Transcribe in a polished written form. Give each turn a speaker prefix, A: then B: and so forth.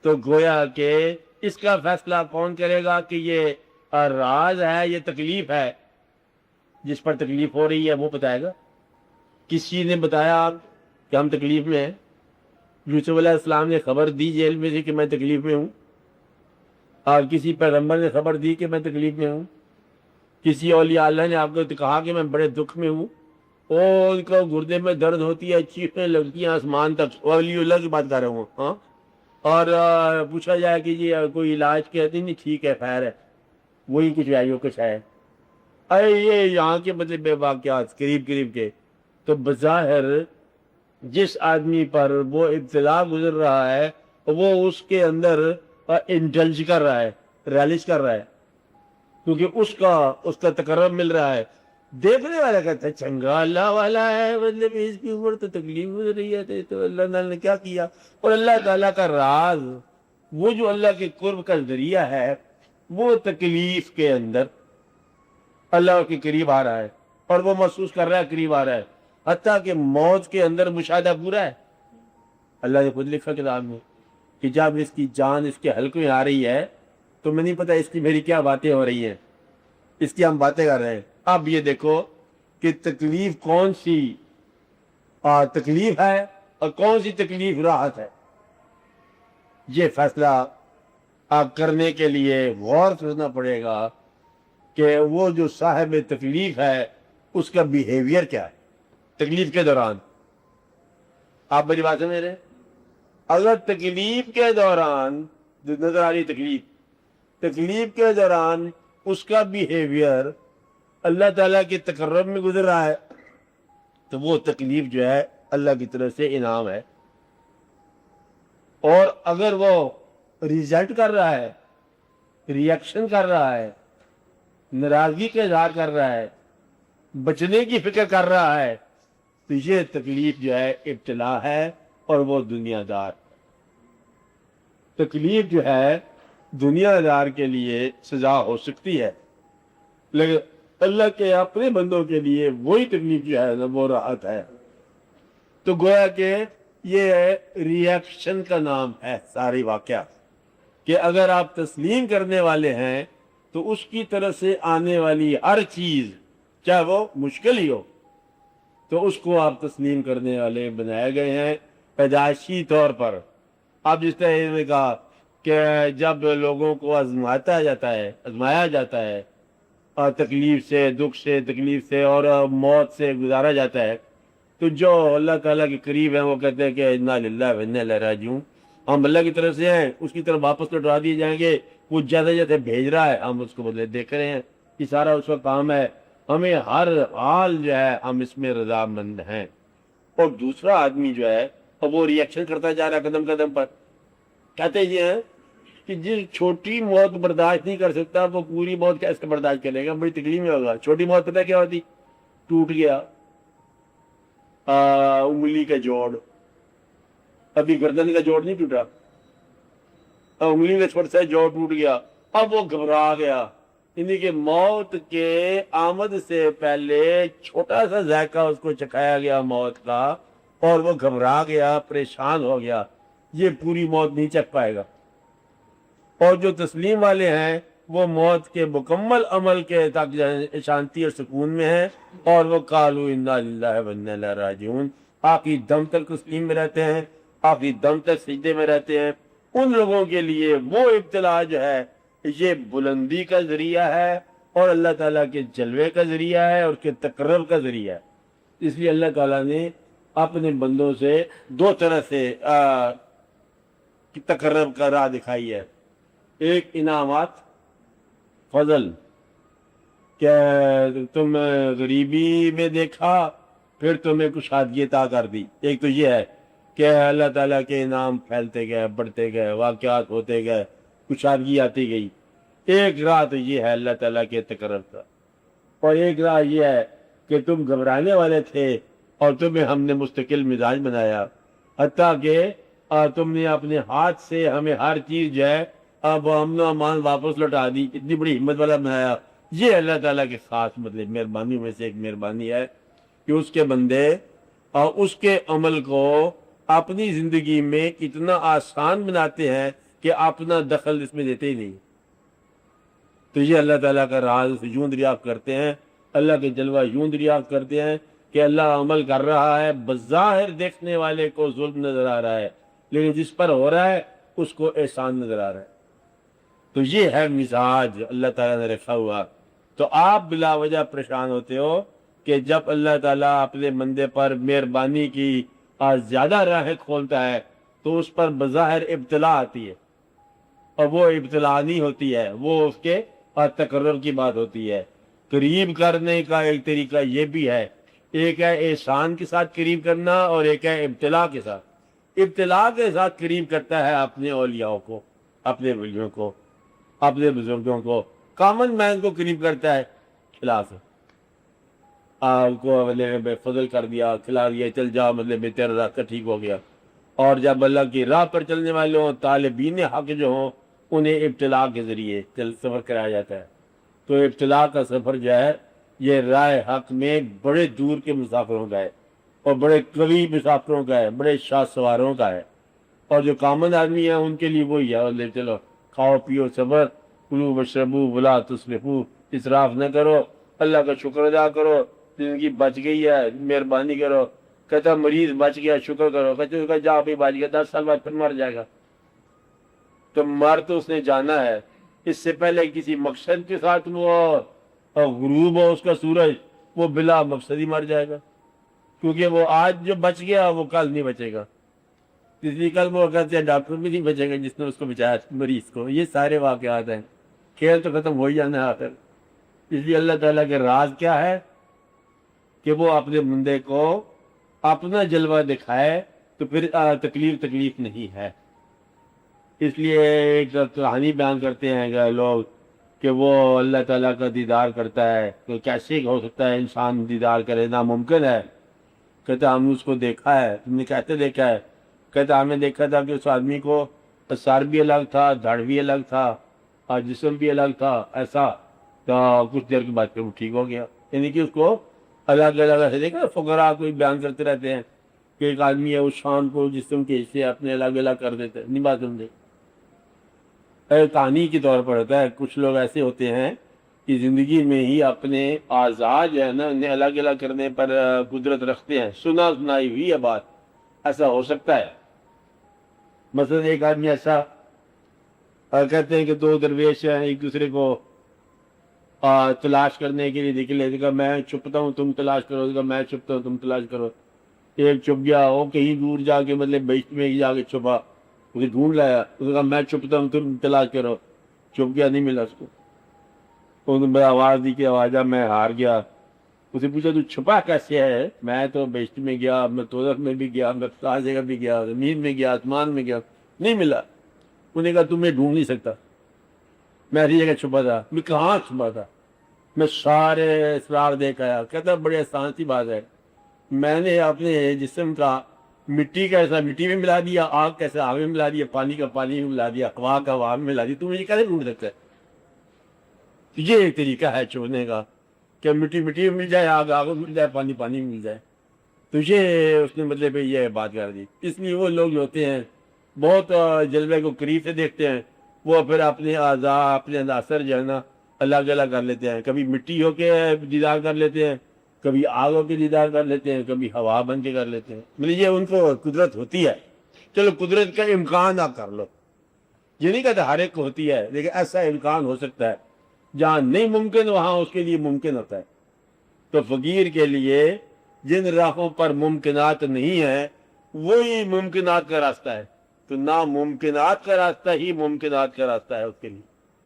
A: تو گویا کہ اس کا فیصلہ کون کرے گا کہ یہ راز ہے، یہ تکلیف ہے، جس پر تکلیف ہو رہی ہے وہ بتائے گا۔ کس چیز نے بتایا آپ کہ ہم تکلیف میں ہیں؟ یوسف علیہ السلام نے خبر دی جیل میں سے کہ میں تکلیف میں ہوں، اور کسی پیغمبر نے خبر دی کہ میں تکلیف میں ہوں، کسی اولیاء اللہ نے آپ کو کہا کہ میں بڑے دکھ میں ہوں، اور ان کو گردے میں درد ہوتی ہے، چیخنے لگتی ہیں آسمان تک، ولی اللہ کی بات کر رہا ہوں ہاں، اور پوچھا جائے کہ جی کوئی علاج کہتے نہیں، ٹھیک ہے خیر ہے، وہی کچھ ہے جو کچھ ہے۔ ارے یہ یہاں کے مطلب بے واقعات قریب قریب کے، تو بظاہر جس آدمی پر وہ ابتلا گزر رہا ہے وہ اس کے اندر انڈلج کر رہا ہے، ریلش کر رہا ہے، کیونکہ اس کا تقرب مل رہا ہے۔ دیکھنے والا کہتا ہے چنگا اللہ والا ہے، مطلب اس کی اوپر تو تکلیف گزر رہی ہے، تو اللہ تعالیٰ نے کیا کیا؟ اور اللہ تعالیٰ کا راز، وہ جو اللہ کے قرب کا ذریعہ ہے، وہ تکلیف کے اندر اللہ کے قریب آ رہا ہے، اور وہ محسوس کر رہا ہے قریب آ رہا ہے، حتیٰ کہ موت کے اندر مشاہدہ پورا ہے۔ اللہ نے خود لکھا کتاب میں کہ جب اس کی جان اس کے حلق میں آ رہی ہے تو میں نہیں پتا اس کی میری کیا باتیں ہو رہی ہیں، اس کی ہم باتیں کر رہے ہیں۔ اب یہ دیکھو کہ تکلیف کون سی تکلیف ہے اور کون سی تکلیف راحت ہے، یہ فیصلہ آپ کرنے کے لیے غور کرنا پڑے گا کہ وہ جو صاحب تکلیف ہے اس کا بیہیویئر کیا ہے تکلیف کے دوران۔ آپ میری بات سمجھ رہے ہیں؟ اگر تکلیف کے دوران نظر آ رہی تکلیف کے دوران اس کا بیہیویئر اللہ تعالیٰ کے تقرب میں گزر رہا ہے تو وہ تکلیف جو ہے اللہ کی طرف سے انعام ہے، اور اگر وہ ریزلٹ کر رہا ہے، ریئیکشن کر رہا ہے، ناراضگی کا اظہار کر رہا ہے، بچنے کی فکر کر رہا ہے، تو یہ تکلیف جو ہے ابتلا ہے اور وہ دنیا دار۔ تکلیف جو ہے دنیا دار کے لیے سزا ہو سکتی ہے، لیکن اللہ کے اپنے بندوں کے لیے وہی تکلیف جو ہے وہ راحت ہے۔ تو گویا کہ یہ ریئیکشن کا نام ہے ساری واقعہ، کہ اگر آپ تسلیم کرنے والے ہیں تو اس کی طرف سے آنے والی ہر چیز چاہے وہ مشکل ہی ہو تو اس کو آپ تسلیم کرنے والے بنائے گئے ہیں پیدائشی طور پر۔ اب جس طرح نے کہا کہ جب لوگوں کو آزمایا جاتا ہے اور تکلیف سے، دکھ سے، تکلیف سے اور موت سے گزارا جاتا ہے، تو جو اللہ تعالیٰ کے قریب ہیں وہ کہتے ہیں کہ انا للہ و انا الیہ راجعون، ہم اللہ کی طرف سے ہیں، اس کی طرف واپس لوٹا دیے جائیں گے، وہ جیسے جیسے بھیج رہا ہے ہم اس کو بدلے دیکھ رہے ہیں، یہ سارا اس کا کام ہے، ہمیں ہر حال جو ہے ہم اس میں رضامند ہیں۔ اور دوسرا آدمی جو ہے وہ ریئیکشن کرتا جا رہا ہے قدم قدم پر، کہتے یہ ہیں کہ جس چھوٹی موت برداشت نہیں کر سکتا وہ پوری موت کیسے برداشت کرے گا، بڑی تکلیف میں ہوگا۔ چھوٹی موت پتہ کیا ہوتی؟ ٹوٹ گیا انگلی کا جوڑ، ابھی گردن کا جوڑ نہیں ٹوٹا، انگلی کا چھوٹا سا جوڑ ٹوٹ گیا، اب وہ گھبرا گیا، یعنی کہ موت کے آمد سے پہلے چھوٹا سا ذائقہ اس کو چکھایا گیا موت کا، اور وہ گھبرا گیا، پریشان ہو گیا، یہ پوری موت نہیں چکھ پائے گا۔ اور جو تسلیم والے ہیں وہ موت کے مکمل عمل کے تک شانتی اور سکون میں ہیں، اور وہ قالوا انا للہ و انا الیہ راجعون، آخری دم تک تسلیم میں رہتے ہیں، آخری دم تک سجدے میں رہتے ہیں۔ ان لوگوں کے لیے وہ ابتلا جو ہے یہ بلندی کا ذریعہ ہے، اور اللہ تعالیٰ کے جلوے کا ذریعہ ہے، اور کے تقرب کا ذریعہ ہے۔ اس لیے اللہ تعالیٰ نے اپنے بندوں سے دو طرح سے تقرب کا راہ دکھائی ہے، ایک انعامات، فضل، کہ تم غریبی میں دیکھا پھر تمہیں کشادگی عطا کر دی، ایک تو یہ ہے کہ اللہ تعالیٰ کے انعام پھیلتے گئے، بڑھتے گئے، واقعات ہوتے گئے، کشادگی آتی گئی۔ ایک راہ تو یہ ہے اللہ تعالیٰ کے تقرب کا، اور ایک راہ یہ ہے کہ تم گھبرانے والے تھے اور تمہیں ہم نے مستقل مزاج بنایا، حتیٰ کہ تم نے اپنے ہاتھ سے ہمیں ہر چیز جو ہے اب امن و امان واپس لوٹا دی، اتنی بڑی ہمت والا بنایا۔ یہ اللہ تعالیٰ کے خاص مطلب مہربانی میں سے ایک مہربانی ہے کہ اس کے بندے اور اس کے عمل کو اپنی زندگی میں اتنا آسان بناتے ہیں کہ اپنا دخل اس میں دیتے ہی نہیں. تو یہ اللہ تعالیٰ کا راز یوں دریافت کرتے ہیں, اللہ کے جلوہ یوں دریافت کرتے ہیں کہ اللہ عمل کر رہا ہے, بظاہر دیکھنے والے کو ظلم نظر آ رہا ہے, لیکن جس پر ہو رہا ہے اس کو احسان نظر آ رہا ہے. تو یہ ہے مزاج اللہ تعالیٰ نے رکھا ہوا. تو آپ بلا وجہ پریشان ہوتے ہو کہ جب اللہ تعالیٰ اپنے بندے پر مہربانی کی زیادہ راہیں کھولتا ہے تو اس پر بظاہر ابتلا آتی ہے, اور وہ ابتلا نہیں ہوتی ہے, وہ اس کے تقرر کی بات ہوتی ہے. قریب کرنے کا ایک طریقہ یہ بھی ہے, ایک ہے احسان کے ساتھ قریب کرنا اور ایک ہے ابتلا کے ساتھ. ابتلا کے ساتھ قریب کرتا ہے اپنے اولیاء کو, اپنے ولیوں کو, اپنے بزرگوں کو, کامن مین کو قریب کرتا ہے کھلا سے, آپ کو مطلب فضل کر دیا, کھلا دیا, چل جا, مطلب تیرا راستہ ٹھیک ہو گیا. اور جب اللہ کی راہ پر چلنے والے ہوں, طالبین حق جو ہوں, انہیں ابتلا کے ذریعے سفر کرایا جاتا ہے. تو ابتلا کا سفر جو ہے یہ راہ حق میں بڑے دور کے مسافروں کا ہے, اور بڑے قوی مسافروں کا ہے, بڑے شاہ سواروں کا ہے. اور جو کامن آدمی ہیں ان کے لیے وہی ہے, چلو کھاؤ پیو صبر, کلو وشربو ولا تسرفو, اسراف نہ کرو, اللہ کا شکر ادا کرو, زندگی بچ گئی ہے, مہربانی کرو. کہتا مریض بچ گیا, شکر کرو. کہتے جا بھی بچ گیا, 10 سال بعد پھر مر جائے گا. تو مر تو اس نے جانا ہے, اس سے پہلے کسی مقصد کے ساتھ وہ اور غروب ہو اس کا سورج, وہ بلا مقصد ہی مر جائے گا, کیونکہ وہ آج جو بچ گیا وہ کل نہیں بچے گا. اس لیے کل وہ کہتے ہیں ڈاکٹر بھی نہیں بچے گا جس نے اس کو بچایا مریض کو. یہ سارے واقعات ہیں, کھیل تو ختم ہو ہی جانا ہے آخر. اس لیے اللہ تعالیٰ کے راز کیا ہے کہ وہ اپنے بندے کو اپنا جلوہ دکھائے تو پھر تکلیف نہیں ہے. اس لیے ایک کہانی بیان کرتے ہیں کہ لوگ کہ وہ اللہ تعالیٰ کا دیدار کرتا ہے, تو کیسے ہو سکتا ہے انسان دیدار کرے, ناممکن ہے. کہتا ہم نے اس کو دیکھا ہے. تم نے کیسے دیکھا ہے؟ کہتا ہم نے دیکھا تھا کہ اس آدمی کو سر بھی الگ تھا, دھڑ بھی الگ تھا, اور جسم بھی الگ تھا, ایسا. تو کچھ دیر کے بعد پھر وہ ٹھیک ہو گیا. یعنی کہ اس کو الگ الگ ایسے دیکھا, فقراء کو بیان کرتے رہتے ہیں کہ ایک آدمی ہے اس شان کو جسم کے حصے اپنے الگ الگ کر دیتے, نہیں بات سمجھے. کہانی کے طور پر ہوتا ہے. کچھ لوگ ایسے ہوتے ہیں کہ زندگی میں ہی اپنے اعضاء جو ہے نا انہیں الگ الگ کرنے پر قدرت رکھتے ہیں. سنا سنائی ہوئی ہے بات, ایسا ہو سکتا ہے. مثلا ایک آدمی ایسا کہتے ہیں کہ 2 درویش ہیں, ایک دوسرے کو تلاش کرنے کے لیے نکلے. دیکھا میں چھپتا ہوں تم تلاش کرو, دیکھا میں چھپتا ہوں تم تلاش کرو. ایک چھپ گیا, وہ کہیں دور جا کے مطلب بیچ میں ہی جا کے چھپا, اسے ڈھونڈ لایا. اس نے کہا میں چھپتا ہوں تم تلاش کرو. چھپ گیا, نہیں ملا اس کو. انہوں نے آواز دی کہ آوازہ میں ہار گیا. اسے پوچھا تو چھپا کیسے ہے؟ میں تو بیشت میں گیا, میں دوزخ میں بھی گیا, میں فلاں جگہ بھی گیا, زمین میں گیا, آسمان میں گیا, نہیں ملا. انہوں نے کہا تمہیں ڈھونڈ نہیں سکتا, میں ایسی جگہ چھپا تھا. میں کہاں چھپا تھا؟ میں سارے اسرار دیکھ آیا. کہتا بڑی آسان سی بات ہے, میں نے اپنے جسم کا مٹی کا ایسا مٹی میں ملا دیا, آگ کیسا آگ میں ملا دیا, پانی کا پانی میں ملا دیا, ہوا کا ہوا میں ملا دیا. تم یہ کیسے ڈھونڈ سکتا ہے؟ یہ ایک طریقہ ہے چھوڑنے کا کہ مٹی مٹی میں مل جائے, آگ آگ میں مل جائے, پانی پانی میں مل جائے. تو یہ اس نے مطلب یہ بات کر دی. اس لیے وہ لوگ جو ہوتے ہیں بہت جلوے کو قریب سے دیکھتے ہیں, وہ پھر اپنے اعضاء اپنے عناصر جو ہے نا الگ الگ کر لیتے ہیں. کبھی مٹی ہو کے دیدار کر لیتے ہیں, کبھی آگ ہو کے دیدار کر لیتے ہیں, کبھی ہوا بن کے کر لیتے ہیں. مطلب یہ ان کو قدرت ہوتی ہے. چلو قدرت کا امکان آپ کر لو, یہ نہیں کہتے ہر ایک کو ہوتی ہے, لیکن ایسا امکان ہو سکتا ہے. جہاں نہیں ممکن وہاں اس کے لیے ممکن ہوتا ہے. تو فقیر کے لیے جن راہوں پر ممکنات نہیں ہیں وہی ممکنات کا راستہ ہے. تو ناممکنات کا راستہ ہی ممکنات کا راستہ ہے اس کے لیے.